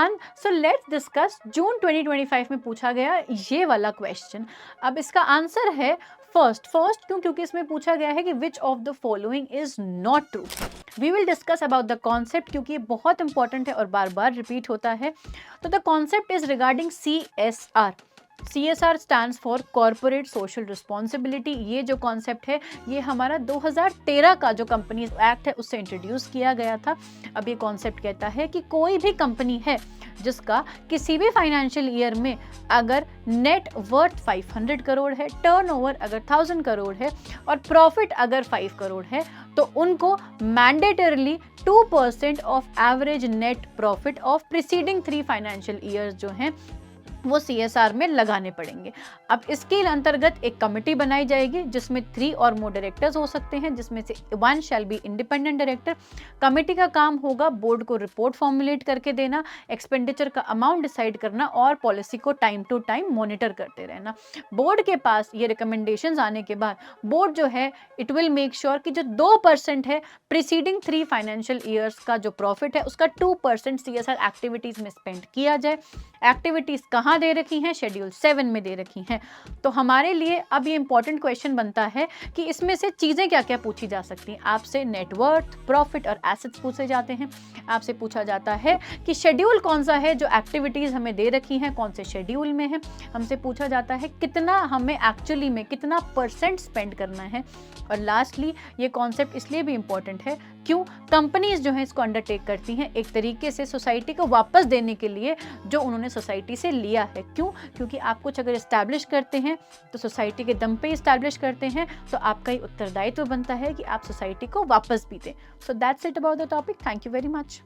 Everyone, so let's discuss जून 2025 में पूछा गया ये वाला क्वेश्चन। अब इसका आंसर है फर्स्ट क्यों? क्योंकि इसमें पूछा गया है कि which of the following is not true. We will discuss about the concept, क्योंकि ये बहुत इंपॉर्टेंट है और बार बार रिपीट होता है। तो the concept is regarding CSR। CSR stands for corporate social responsibility. ये जो कॉन्सेप्ट है ये हमारा 2013 का जो कंपनीज एक्ट है उससे इंट्रोड्यूस किया गया था। अब ये कॉन्सेप्ट कहता है कि कोई भी कंपनी है जिसका किसी भी फाइनेंशियल ईयर में अगर नेट वर्थ 500 करोड़ है, टर्नओवर अगर 1000 करोड़ है और प्रॉफिट अगर 5 करोड़ है, तो उनको mandatorily 2% of average net profit of preceding 3 financial years जो हैं वो CSR में लगाने पड़ेंगे। अब इसके अंतर्गत एक कमेटी बनाई जाएगी जिसमें 3 और मोर डायरेक्टर्स हो सकते हैं, जिसमें से 1 shall be independent director. Committee का काम होगा बोर्ड को रिपोर्ट फॉर्मुलेट करके देना, एक्सपेंडिचर का अमाउंट डिसाइड करना और पॉलिसी को टाइम टू टाइम मॉनिटर करते रहना। बोर्ड के पास ये रिकमेंडेशंस आने के बाद बोर्ड जो है इट विल मेक श्योर कि जो 2% है प्रीसीडिंग 3 फाइनेंशियल ईयर्स का जो प्रॉफिट है उसका 2% CSR एक्टिविटीज में स्पेंड किया जाए। एक्टिविटीज कहाँ दे रखी हैं? शेड्यूल 7 में दे रखी हैं। तो हमारे लिए अब ये इंपॉर्टेंट क्वेश्चन बनता है कि इसमें से चीजें क्या क्या पूछी जा सकती हैं। आपसे नेटवर्थ, प्रॉफिट और एसेट्स पूछे जाते हैं। आपसे पूछा जाता है कि शेड्यूल कौन सा है जो एक्टिविटीज हमें दे रखी हैं, कौन से शेड्यूल में है। हमसे पूछा जाता है कितना हमें एक्चुअली में कितना % स्पेंड करना है। और लास्टली ये कॉन्सेप्ट इसलिए भी इंपॉर्टेंट है क्यों? कंपनीज जो है इसको अंडरटेक करती हैं एक तरीके से सोसाइटी को वापस देने के लिए जो उन्होंने सोसाइटी से लिया है। क्यों? क्योंकि आप कुछ अगर इस्टेब्लिश करते हैं तो सोसाइटी के दम पे इस्टेब्लिश करते हैं, तो आपका ही उत्तरदायित्व बनता है कि आप सोसाइटी को वापस भी दें। So that's it about the topic. Thank you very much.